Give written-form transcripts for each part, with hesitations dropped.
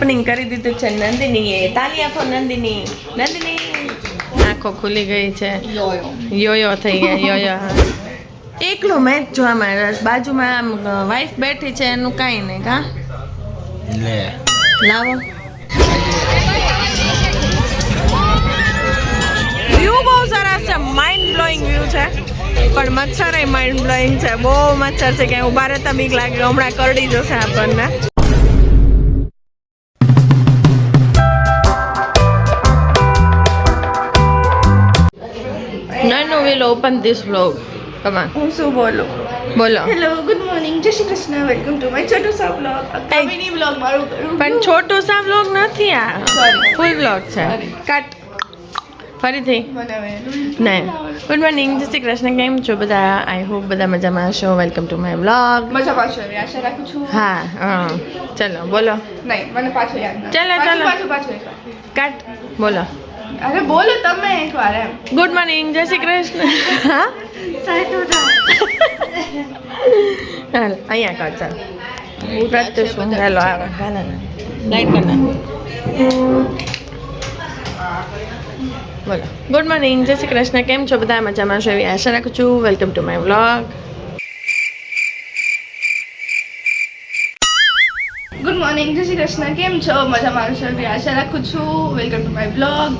Opening કરી દીધું છે નંદિનીએ. તાલી આપો નંદિની. નંદિની આંખો ખુલી ગઈ છે. યોયો થઈ ગયા. યોયો હા. એકલો મેચ જોવામાં રસ. બાજુમાં આમ વાઈફ બેઠી છે એનું કાંઈ નહીં કા લે લાવો. વ્યૂ બહુ સરસ છે. માઇન્ડ બ્લોઈંગ વ્યૂ છે પણ મચ્છર માઇન્ડ બ્લોઈંગ છે. બહુ મચ્છર છે કે ઉભા રહેતા બીક લાગે હમણાં કરડી જશે આપણને. Nanu will open this vlog. Come on. હું શું બોલું? બોલો. હેલો, ગુડ મોર્નિંગ, જય Shri Krishna, welcome to my Chhotu સા વ્લોગ. કવિની વ્લોગ મારું કરું. પણ છોટું સા vlog નથી આ. Sorry. ફૂલ vlog છે. કટ. ફરીથી. બનાવે. નહીં. ગુડ મોર્નિંગ, જય શ્રી કૃષ્ણ. કેમ છો બધા? આઈ હોપ બધા મજામાં હશો. Welcome to my vlog. મજા પાછો આવી આશા રાખું છું. હા ચલો બોલો. નહીં, મને પાછો યાદ ના. ચાલો, ચાલો. પાછું એકવાર. કટ. બોલો. અરે બોલો તમે એકવાર એમ. ગુડ મોર્નિંગ, જય શ્રી કૃષ્ણ. હા હાલ અહીંયા કર ચાલ. પ્રત્યુષ ચાલો આવે ગાલા લાઈટ કર ના. બોલો. ગુડ મોર્નિંગ, જય શ્રી કૃષ્ણ. કેમ છો બધા? મજામાં છો એવી આશા રાખું છું. Welcome to my vlog. Good morning, જય શ્રી કૃષ્ણ, કેમ છો? મજામાં છો એવી આશા રાખું છું. Welcome to my vlog.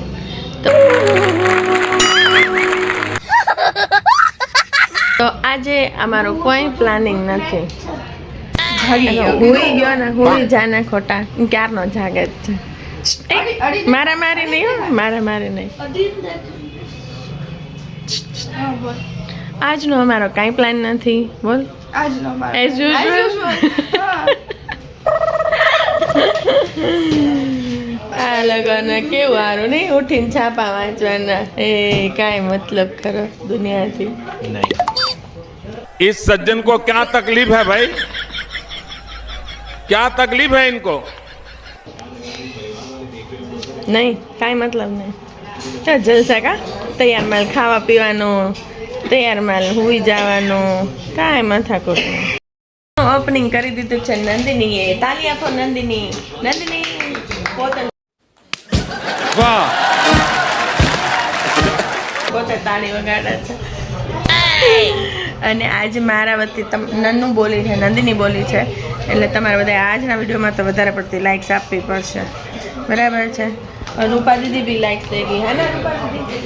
તો આજે અમારો કોઈ પ્લાનિંગ નથી. હુઈ ગયો ને હુઈ જાને ખોટા ક્યારનો જાગે જ છે. મારા મારી નહીં હો, મારા મારી નહીં. આજનો અમારો કાંઈ પ્લાન નથી. બોલ. આજનો મારો As usual. આ લોકોને કેવું સારું નહીં ઉઠીને છાપા વાંચવાના એ કાંઈ મતલબ ખરો દુનિયાથી. નહીં. इस सज्जन को क्या तकलीफ है भाई? क्या तकलीफ है इनको? નહીં કાંઈ મતલબ નહીં. તો જલસા કા તૈયાર માલ ખાવા પીવાનું, તૈયાર માલ હુઈ જવાનું, કાંઈ માથાકૂટ નહીં. ઓપનિંગ કરી દીધું છે નંદિનીએ. તાલી આપો નંદિની. નંદિની પોતે પોતે તાળી વગાડે છે. અને આજે મારા વતી નન્નુ બોલી છે, નંદિની બોલી છે, એટલે તમારે બધા આજના વિડીયોમાં તો વધારે પડતી લાઇક્સ આપવી પડશે. બરાબર છે? और रूपा दीदी भी लाइक्स देगी, है ना रूपा दीदी?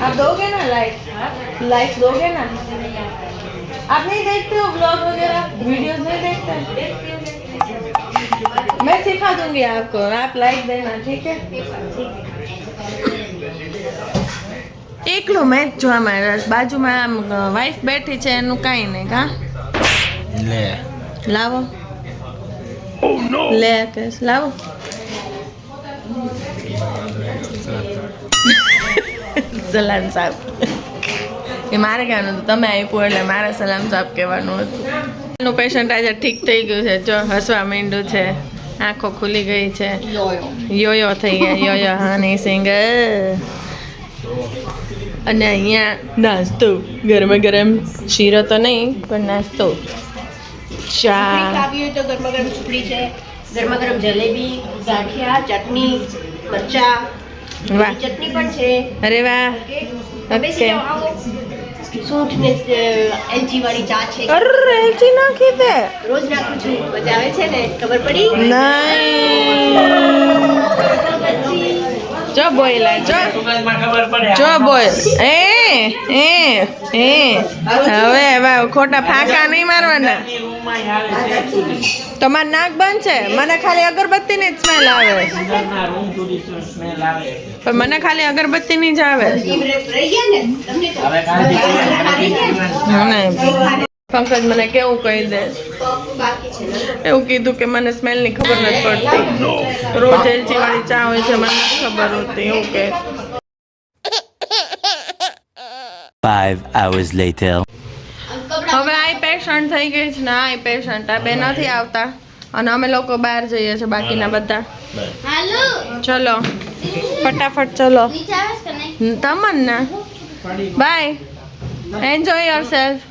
आप दोगे ना लाइक्स दोगे ना? आप नहीं देखते हो ब्लॉग वगैरह, वीडियोस नहीं देखते? मैं सिखा दूंगी आपको, आप लाइक देना, ठीक है? એકલો મેચ જોવામાં રસ. બાજુમાં આમ વાઈફ બેઠી છે એનું કાંઈ નહીં કા લે લાવો. લે કેસ લાવો. સલામ સાહેબ એ મારે કહેવાનું હતું, તમે આપ્યું એટલે મારે સલામ સાહેબ કહેવાનું હતું. એનું પેશન્ટ આજે ઠીક થઈ ગયું છે. જો હસવા માંડ્યું છે, આંખો ખુલી ગઈ છે. યોયો થઈ ગયા. યોયો હાની સિંગ. અને અહીંયા નાસ્તો ગરમા ગરમ શીરો તો નહીં પણ નાસ્તો ચા. ખાવી હોય તો ગરમા ગરમ સુખડી છે, ગરમા ગરમ જલેબી, ગાંઠિયા, ચટણી, મરચા, વાહ ચટણી પણ છે. અરે વાહ બેસી જાઓ, આવો. સૂંઠ ને એલચી વાળી ચા છે. અરે એલચી નાખી દે. રોજ નાખું છું, મજા આવે છે ને, ખબર પડી? નહીં જો બોયલા જો બોલ. હવે ખોટા ફાંકા નહીં મારવાના. તમાર નાક બંધ છે. મને ખાલી અગરબત્તીની જ સ્મેલ આવે. પણ મને ખાલી અગરબત્તીની જ આવે. રહી ગયા ને તમને તો. પંકજ મને કેવું કહી દે, બાકી છે ને. એવું કીધું કે મને સ્મેલની ખબર નથી પડતી. રોજ એલચી વાળી ચા હોય છે, મને નથી ખબર હોતી. એવું કે 5 hours later. હવે આઈ પેશન્ટ થઈ ગઈ છે ને આઈ પેશન્ટ આ બે નથી આવતા અને અમે લોકો બહાર જઈએ છીએ બાકીના બધા. ચલો ફટાફટ ચલો. તમન્ના બાય, એન્જોય યોર સેલ્ફ.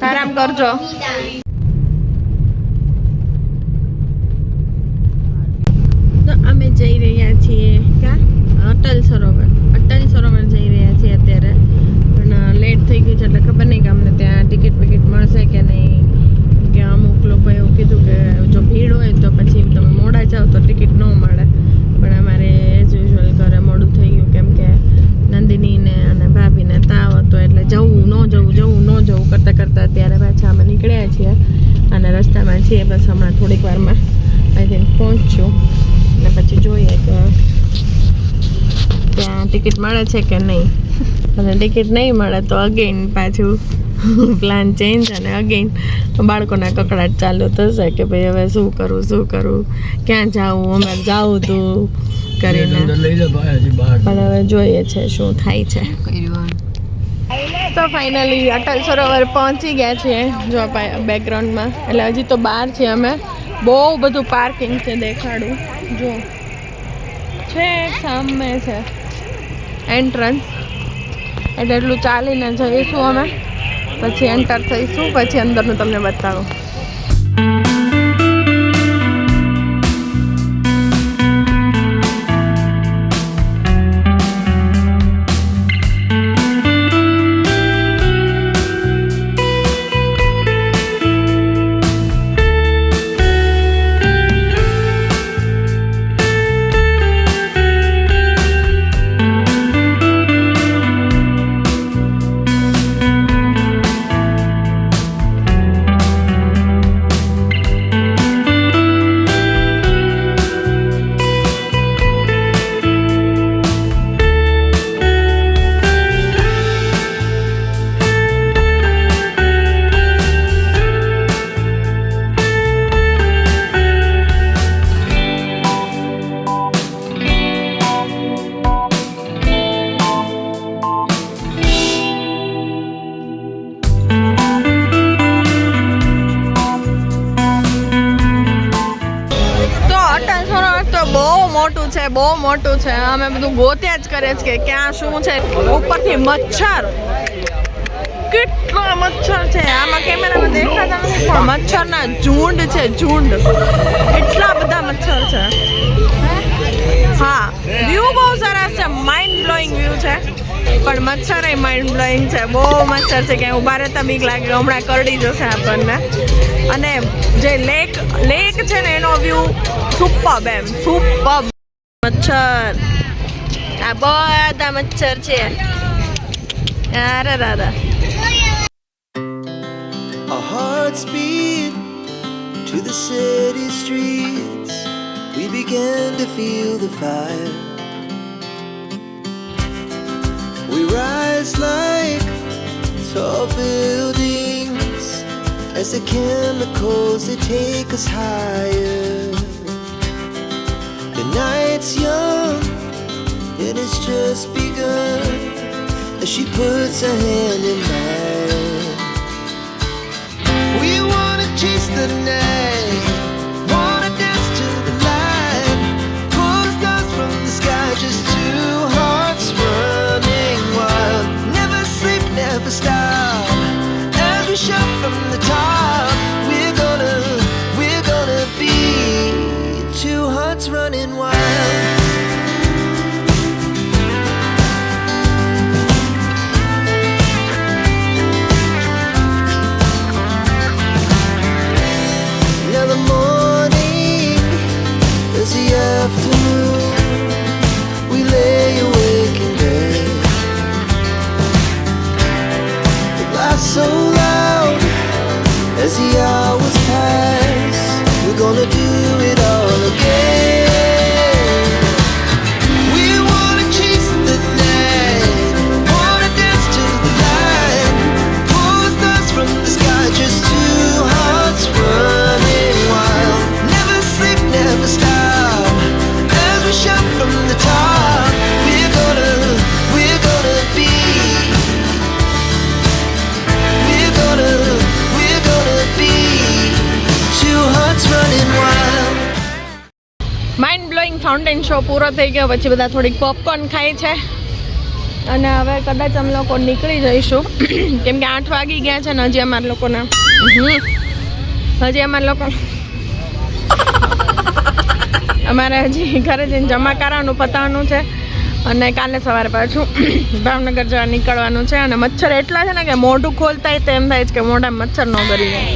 આરામ કરજો. તો જઈ રહ્યા છીએ ક્યાં અટલ સરોવર જઈ રહ્યા છીએ અત્યારે પણ લેટ થઈ ગયું છે એટલે ખબર નહીં કે અમને ત્યાં ટિકિટ વિકિટ મળશે કે નહીં કે અમુક લોકો એવું કીધું કે જો ભીડ હોય તો પછી તમે મોડા જાઓ તો ટિકિટ ન મળે પણ અમારે એઝ યુઝ્યુઅલ ઘરે મોડું થઈ ગયું કેમ કે નંદિનીને અને ભાભીને તાવ હતો એટલે જવું ન જવું કરતાં અત્યારે પાછા અમે નીકળ્યા છીએ અને રસ્તામાં છીએ બસ હમણાં થોડીક વારમાં આઈ થિંક પહોંચ્યું અને પછી જોઈએ કે ત્યાં ટિકિટ મળે છે કે નહીં અને ટિકિટ નહીં મળે તો અગેન પાછું પ્લાન ચેન્જ અને અગેન બાળકોના કકડાટ ચાલુ થશે કે ભાઈ હવે શું કરું ક્યાં જાવું અમારે જાવું તું કરીને પણ હવે જોઈએ છે શું થાય છે તો ફાઇનલી અટલ સરોવર પહોંચી ગયા છીએ જો બેકગ્રાઉન્ડમાં એટલે હજી તો બહાર છીએ અમે બહુ બધું પાર્કિંગ છે દેખાડું જો છે સામે છે એન્ટ્રન્સ એટલે એટલું ચાલીને જઈશું અમે પછી એન્ટર થઈશું પછી અંદરનું તમને બતાવું બહુ મોટું છે અમે બધું ગોત્યા જ કરે છે કે ક્યાં શું છે ઉપરથી મચ્છર કેટલા મચ્છર છે આમાં કેમેરામાં દેખાતા નથી પણ મચ્છરના ઝુંડ છે ઝુંડ એટલા બધા મચ્છર છે હા વ્યૂ બહુ સરસ છે માઇન્ડ બ્લોઈંગ વ્યૂ છે પણ મચ્છર એ માઇન્ડ બ્લોઈંગ છે બહુ મચ્છર છે કે ઉભા રહેતા બીક લાગે હમણાં કરડી જશે આપણને અને જે લેક છે ને એનો વ્યૂ સુપર્બ મચ્છર આ બધા મચ્છર છે અરે દાદા Our hearts beat to the city streets. We began to feel the fire. We rise like tall buildings as the chemicals they take us higher. The night's young and it's just begun as she puts her hand in mine. We wanna chase the night, wanna dance to the light, pull stars from the sky, just two hearts running wild. Never sleep, never stop, as we shout from the top. We're gonna be two hearts running wild. Now the morning is the afternoon. We lay awake in bed. The laughs so loud as the hours pass. We're gonna do it all again. We wanna chase the night, wanna dance to the light, pull stars from the sky, just two hearts running wild. Never sleep, never stop, as we shout from the top. We're gonna be. We're gonna be two hearts running wild. Mind blowing fountain show પૂરો થઈ ગયો પછી બધા થોડીક popcorn ખાય છે અને હવે કદાચ અમે લોકો નીકળી જઈશું કેમ કે 8 વાગી ગયા છે ને હજી અમારા લોકોને અમારે હજી ઘરે જઈને જમા કરાવવાનું પતાવવાનું છે અને કાલે સવારે પાછું ભાવનગર જવા નીકળવાનું છે. અને મચ્છર એટલા છે ને કે મોઢું ખોલતા તો એમ થાય છે કે મોઢા મચ્છર ન ગરી જાય,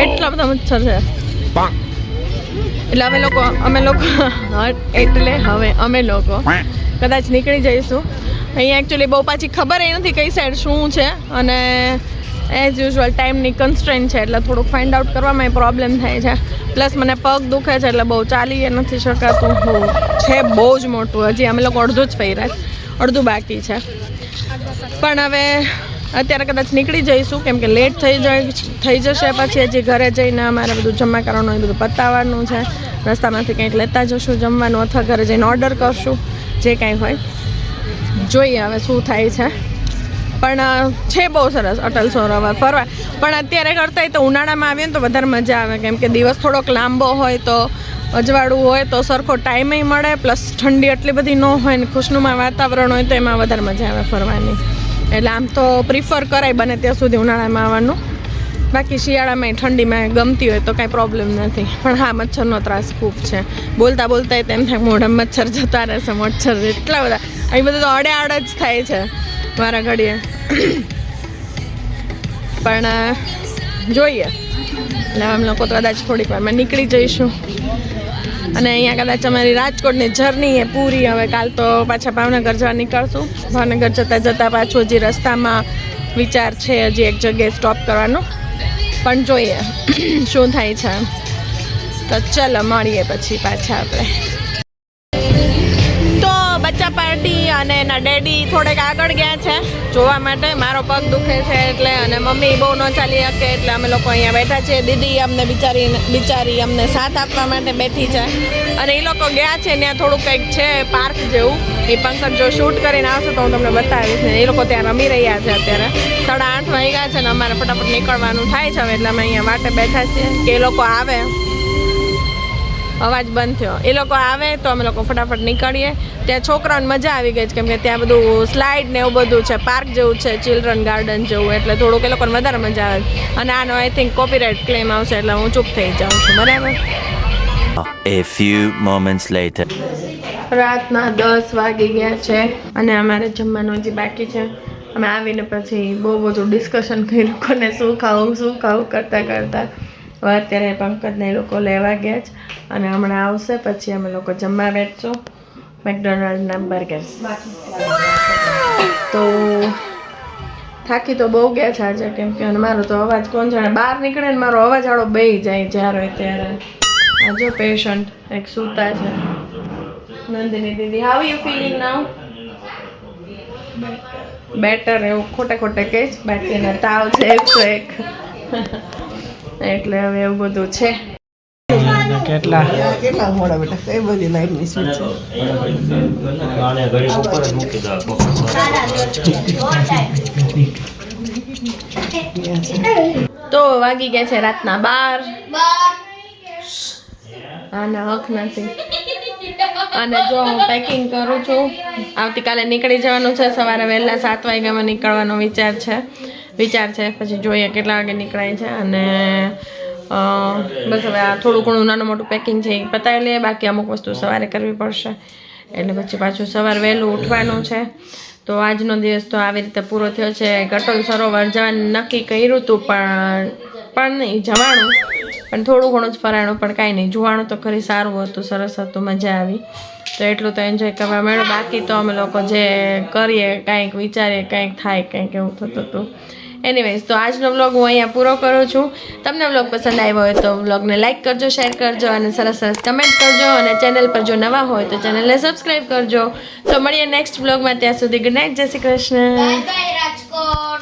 એટલા બધા મચ્છર છે. એટલે અમે લોકો કદાચ નીકળી જઈશું. અહીંયા એકચ્યુઅલી બહુ પાછી ખબર એ નથી કઈ સાઈડ શું છે, અને એઝ યુઝ્યુઅલ ટાઈમની કન્સ્ટ્રેન્ટ છે એટલે થોડુંક ફાઇન્ડ આઉટ કરવામાં પ્રોબ્લેમ થાય છે. પ્લસ મને પગ દુખે છે એટલે બહુ ચાલી એ નથી શકાતું. છે બહુ જ મોટું, હજી અમે લોકો અડધું જ ફર્યા છે, અડધું બાકી છે. પણ હવે અત્યારે કદાચ નીકળી જઈશું કેમ કે લેટ થઈ જશે. પછી હજી ઘરે જઈને અમારે બધું જમા કરવાનું એ બધું પતાવવાનું છે. રસ્તામાંથી કંઈક લેતા જશું જમવાનું, અથવા ઘરે જઈને ઓર્ડર કરશું, જે કાંઈ હોય. જોઈએ હવે શું થાય છે. પણ છે બહુ સરસ અટલ સરોવર ફરવા. પણ અત્યારે કરતાં તો ઉનાળામાં આવીએ ને તો વધારે મજા આવે, કેમ કે દિવસ થોડોક લાંબો હોય તો અજવાળું હોય તો સરખો ટાઈમે મળે, પ્લસ ઠંડી એટલી બધી ન હોય ને ખુશનુમા વાતાવરણ હોય તો એમાં વધારે મજા આવે ફરવાની. એટલે આમ તો પ્રિફર કરાય બને ત્યાં સુધી ઉનાળામાં આવવાનું. બાકી શિયાળામાં ઠંડીમાં ગમતી હોય તો કાંઈ પ્રોબ્લેમ નથી. પણ હા, મચ્છરનો ત્રાસ ખૂબ છે. બોલતા તેમ થાય મોઢા મચ્છર જતા રહેશે. મચ્છર એટલા બધા, અહીં બધું તો અડે જ થાય છે મારા ઘડીએ. પણ જોઈએ, એટલે અમે લોકો તો કદાચ થોડીક વારમાં નીકળી જઈશું. અને અહીંયા કદાચ અમારી રાજકોટની જર્ની એ પૂરી. હવે કાલ તો પાછા ભાવનગર જવા નીકળશું. ભાવનગર જતાં પાછું હજી રસ્તામાં વિચાર છે હજી એક જગ્યાએ સ્ટોપ કરવાનો, પણ જોઈએ શું થાય છે. તો ચલો મળીએ પછી પાછા આપણે. તો બચ્ચા પાર્ટી અને એના ડેડી થોડેક આગળ ગયા છે જોવા માટે. મારો પગ દુખે છે એટલે, અને મમ્મી બહુ ન ચાલી શકે એટલે અમે લોકો અહીંયા બેઠા છીએ. દીદી અમને બિચારી અમને સાથ આપવા માટે બેઠી છે. અને એ લોકો ગયા છે ત્યાં થોડુંક કંઈક છે પાર્ક જેવું. એ પંકજ જો શૂટ કરીને આવશે તો હું તમને બતાવીશ. ને એ લોકો ત્યાં રમી રહ્યા છે અત્યારે. 8:30 વાગ્યા છે ને અમારે ફટાફટ નીકળવાનું થાય છે હવે. એટલે અમે અહીંયા વાટે બેઠા છીએ કે એ લોકો આવે. અવાજ બંધ થયો. એ લોકો આવે તો અમે લોકો ફટાફટ નીકળીએ. ત્યાં છોકરાઓને મજા આવી ગઈ છે કેમ કે ત્યાં બધું સ્લાઇડ ને એવું બધું છે, પાર્ક જેવું છે, ચિલ્ડ્રન ગાર્ડન જેવું. એટલે થોડુંક એ લોકોને વધારે મજા આવે. અને આનો આઈ થિંક કોપીરાઇટ ક્લેમ આવશે એટલે હું ચૂપ થઈ જાઉં છું. બરાબર. A few moments later. રાતના 10 વાગી ગયા છે અને અમારે જમવાનું હજી બાકી છે. અમે આવીને પછી બહુ બધું ડિસ્કશન કર્યું, કોને શું ખાવું કરતાં હવે અત્યારે પંકજને એ લોકો લેવા ગયા છે અને હમણાં આવશે પછી અમે લોકો જમવા બેઠશું મેકડોનાલ્ડના બર્ગર્સ. તો થાકી તો બહુ ગયા છે આજે કેમ કે મારો તો અવાજ કોણ જાણે બહાર નીકળે ને મારો અવાજ આડો બેહી જાય જ્યારે હોય ત્યારે. આ જો પેશન્ટ એક સૂતા છે. નંદિની દીદી, how you feeling now? Better એવું ખોટે કહે છે. બાકીના તાવ છે 101. એટલે હવે એવું બધું છે. કેટલા મોડા બેટા કઈ બધી લાઈટની સ્વિચ છે. તો વાગી ગયા છે રાતના 12. આના હક નથી. અને જો હું પેકિંગ કરું છું. આવતીકાલે નીકળી જવાનું છે. સવારે વહેલા 7 વાગ્યામાં નીકળવાનો વિચાર છે. પછી જોઈએ કેટલા વાગે નીકળાય છે. અને બસ હવે આ થોડું ઘણું નાનું મોટું પેકિંગ છે એ પતાવી લઈએ. બાકી અમુક વસ્તુ સવારે કરવી પડશે. એટલે પછી પાછું સવારે વહેલું ઉઠવાનું છે. તો આજનો દિવસ તો આવી રીતે પૂરો થયો છે. અટલ સરોવર જવાનું નક્કી કર્યું હતું પણ નહીં જવાનું, પણ થોડું ઘણું જ ફરાણું, પણ કાંઈ નહીં. જોવાનું તો ખરી સારું હતું, સરસ હતું, મજા આવી. તો એટલું તો એન્જોય કરવા મળ્યું. બાકી તો અમે લોકો જે કરીએ કાંઈક વિચારીએ કાંઈક થાય કંઈક એવું થતું હતું. એનીવેઝ, તો આજનો વ્લોગ હું અહીંયા પૂરો કરું છું. તમને વ્લોગ પસંદ આવ્યો હોય તો વ્લોગને લાઇક કરજો, શેર કરજો અને સરસ કમેન્ટ કરજો. અને ચેનલ પર જો નવા હોય તો ચેનલને સબસ્ક્રાઈબ કરજો. તો મળીએ નેક્સ્ટ વ્લોગમાં. ત્યાં સુધી ગુડ નાઇટ, જય શ્રી કૃષ્ણ. Bye bye Rajkot.